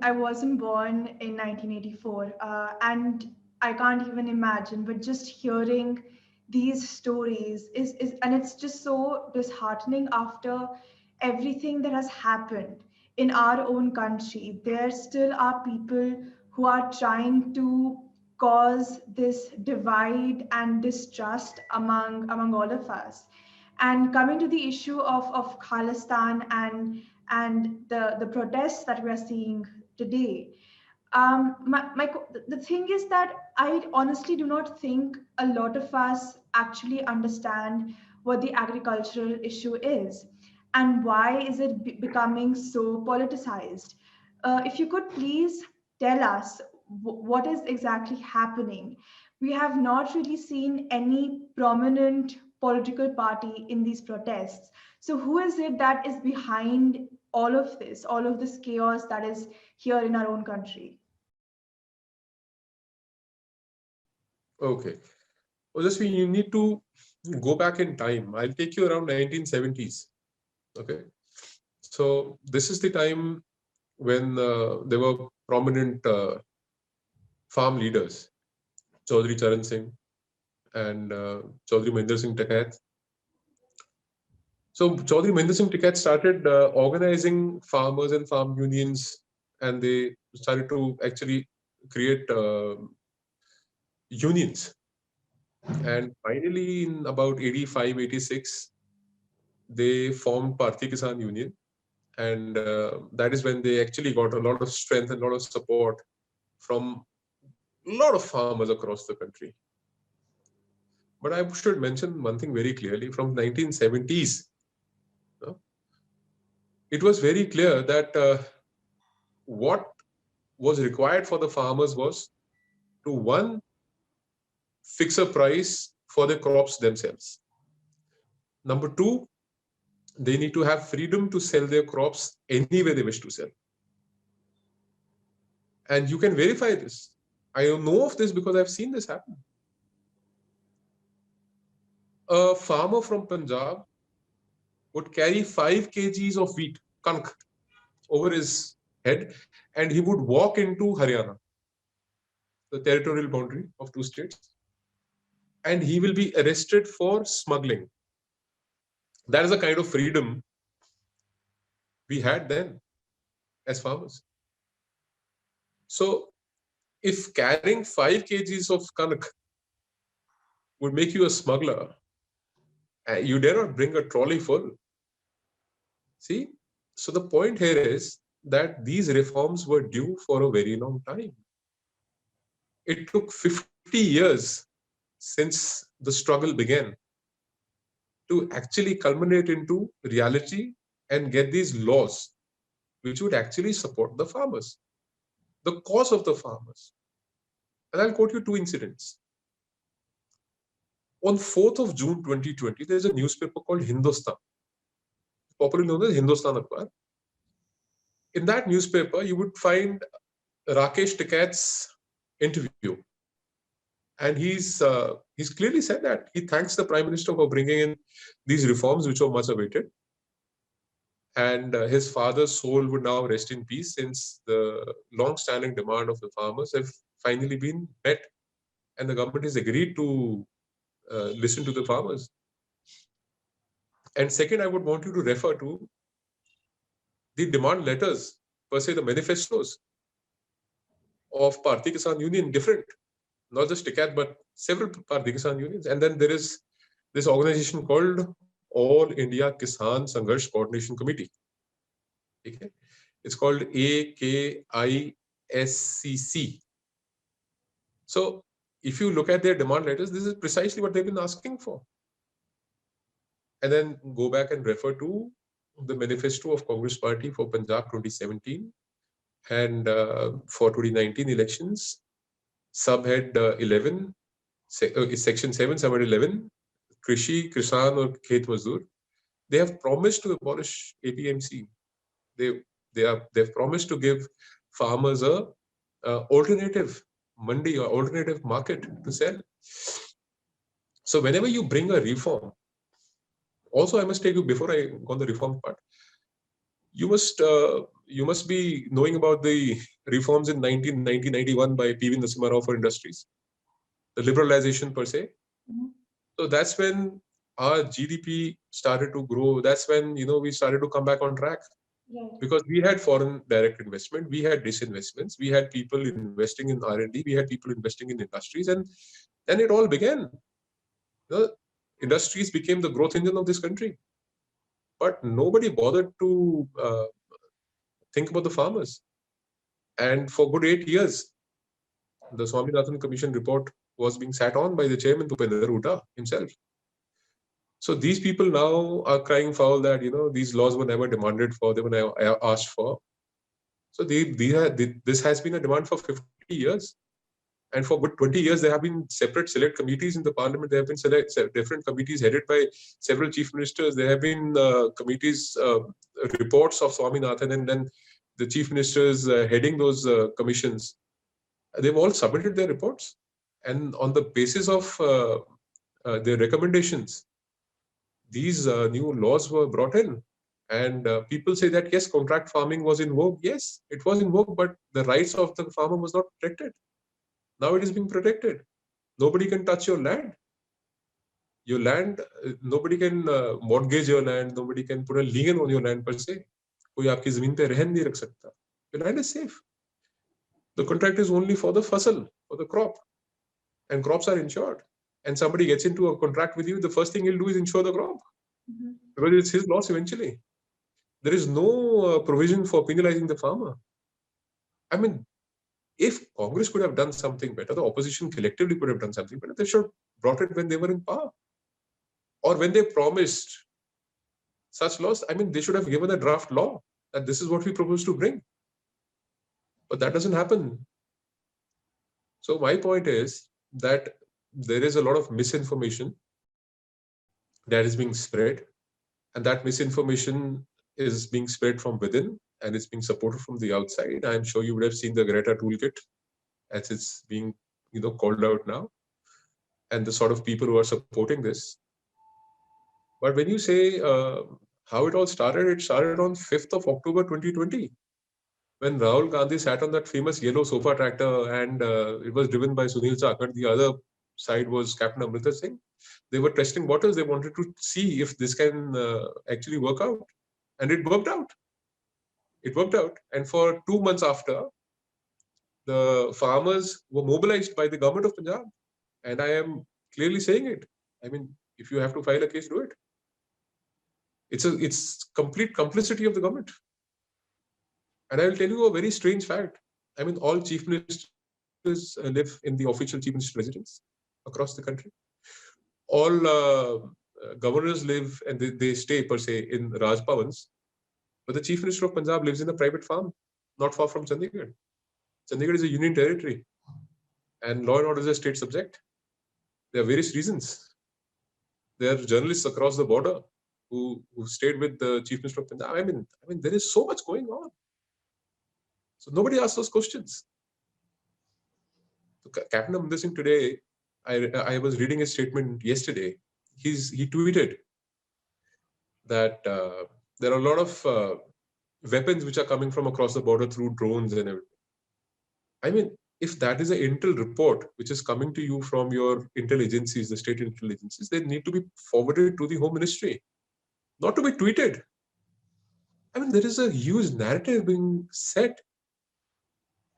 I wasn't born in 1984, and I can't even imagine. But just hearing these stories is and it's just so disheartening after everything that has happened in our own country. There still are people who are trying to cause this divide and distrust among all of us. And coming to the issue of Khalistan and the protests that we are seeing today, the thing is that I honestly do not think a lot of us actually understand what the agricultural issue is and why is it becoming so politicized. If you could please tell us what is exactly happening. We have not really seen any prominent political party in these protests. So who is it that is behind all of this chaos that is here in our own country? Okay. Well, just you need to go back in time. I'll take you around 1970s. Okay. So this is the time when there were prominent farm leaders, Chaudhry Charan Singh and Chaudhry Mahendra Singh Takayat. So Chaudhry Mahendra Singh Tikait started organizing farmers and farm unions, and they started to actually create unions. And finally, in about 85, 86, they formed Bharatiya Kisan Union. And that is when they actually got a lot of strength and a lot of support from a lot of farmers across the country. But I should mention one thing very clearly from 1970s. It was very clear that what was required for the farmers was to one, fix a price for the crops themselves. Number two, they need to have freedom to sell their crops any way they wish to sell. And you can verify this. I know of this because I've seen this happen. A farmer from Punjab would carry 5 kgs of wheat, kanak, over his head, and he would walk into Haryana, the territorial boundary of two states, and he will be arrested for smuggling. That is the kind of freedom we had then as farmers. So if carrying 5 kgs of kanak would make you a smuggler, you dare not bring a trolley full. See? So the point here is that these reforms were due for a very long time. It took 50 years since the struggle began to actually culminate into reality and get these laws which would actually support the farmers, the cause of the farmers. And I'll quote you 2 incidents. On 4th of June 2020, there's a newspaper called Hindustan, popularly known as Hindustan Akhbar. In that newspaper, you would find Rakesh Tikait's interview. And he's clearly said that he thanks the Prime Minister for bringing in these reforms, which were much awaited. And his father's soul would now rest in peace since the long-standing demand of the farmers have finally been met. And the government has agreed to listen to the farmers. And second, I would want you to refer to the demand letters, per se the manifestos of Bharatiya Kisan Union, different, not just TICAT, but several Bharatiya Kisan unions. And then there is this organization called All India Kisan Sangharsh Coordination Committee. Okay? It's called AKISCC. So if you look at their demand letters, this is precisely what they've been asking for. And then go back and refer to the manifesto of Congress Party for Punjab 2017 and for 2019 elections, subhead 11, section 7, subhead 11, Krishi, Kisan or Khet Mazdoor. They have promised to abolish APMC. They've promised to give farmers a alternative mandi or alternative market to sell. So whenever you bring a reform, also I must tell you before I go on the reform part, you must be knowing about the reforms in 1991 by PV Narasimha Rao for industries, the liberalization per se. Mhm. So that's when our GDP started to grow. That's when we started to come back on track, Right. because we had foreign direct investment, we had disinvestments, we had people investing in R&D, we had people investing in industries, and then it all began. The industries became the growth engine of this country, but nobody bothered to think about the farmers. And for good 8 years, the Swaminathan Commission report was being sat on by the chairman Bhupender Hooda himself. So these people now are crying foul that these laws were never demanded for, they were never asked for. So this has been a demand for 50 years. And for good 20 years, there have been separate select committees in the parliament. There have been different committees headed by several chief ministers. There have been committees, reports of Swaminathan, and then the chief ministers heading those commissions. They've all submitted their reports. And on the basis of their recommendations, these new laws were brought in. And people say that, yes, contract farming was in vogue. Yes, it was in vogue, but the rights of the farmer was not protected. Now it is being protected. Nobody can touch your land. Your land, nobody can mortgage your land. Nobody can put a lien on your land per se. कोई आपकी जमीन पे रहन नहीं रख सकता. Your land is safe. The contract is only for the fasal, for the crop, and crops are insured. And somebody gets into a contract with you, the first thing he'll do is insure the crop, because it's his loss eventually. There is no provision for penalizing the farmer. I mean, if Congress could have done something better, the opposition collectively could have done something better. They should have brought it when they were in power, or when they promised such laws. I mean, they should have given a draft law that this is what we propose to bring. But that doesn't happen. So my point is that there is a lot of misinformation that is being spread, and that misinformation is being spread from within, and it's being supported from the outside. I'm sure you would have seen the Greta toolkit as it's being called out now, and the sort of people who are supporting this. But when you say how it all started, it started on 5th of October 2020, when Rahul Gandhi sat on that famous yellow sofa tractor, and it was driven by Sunil Chakad. The other side was Captain Amrinder Singh. They were testing waters. They wanted to see if this can actually work out. And it worked out. It worked out. And for 2 months after, the farmers were mobilized by the government of Punjab. And I am clearly saying it. I mean, if you have to file a case, do it. It's complete complicity of the government. And I will tell you a very strange fact. I mean, all chief ministers live in the official chief minister residence across the country. All governors live, and they stay per se in Raj Bhavans. But the chief minister of Punjab lives in a private farm, not far from Chandigarh. Chandigarh is a union territory, and law and order is a state subject. There are various reasons. There are journalists across the border who stayed with the chief minister of Punjab. I mean, there is so much going on. So nobody asks those questions. So Captain Amrinder Singh today, I was reading his statement yesterday. He tweeted that there are a lot of weapons which are coming from across the border through drones and everything. I mean, if that is an intel report which is coming to you from your intel agencies, the state intel agencies, they need to be forwarded to the Home Ministry, not to be tweeted. I mean, there is a huge narrative being set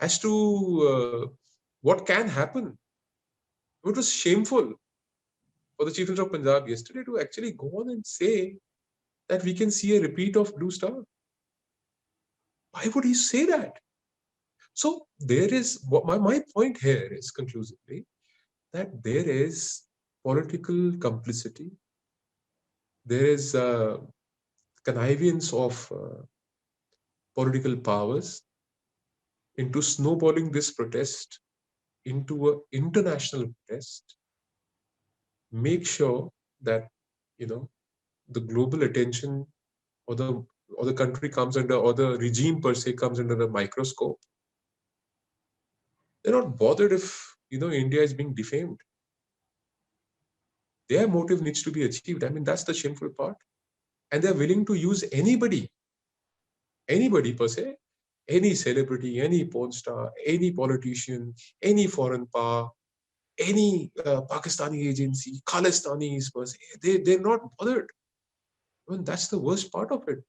as to what can happen. It was shameful for the Chief Minister of Punjab yesterday to actually go on and say that we can see a repeat of Blue Star. Why would he say that? So there is, what my point here is conclusively, that there is political complicity, there is connivance of political powers into snowballing this protest into an international protest. Make sure that the global attention, or the country comes under, or the regime per se comes under the microscope. They're not bothered if India is being defamed. Their motive needs to be achieved. I mean, that's the shameful part. And they're willing to use anybody anybody per se, any celebrity, any porn star, any politician, any foreign power, any Pakistani agency, Khalistanis per se, they're not bothered. Well, that's the worst part of it.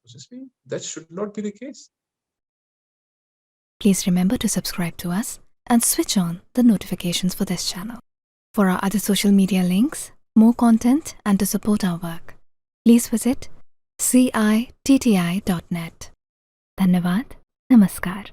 That should not be the case. Please remember to subscribe to us and switch on the notifications for this channel. For our other social media links, more content, and to support our work, please visit citti.net. Dhanyavad. Namaskar.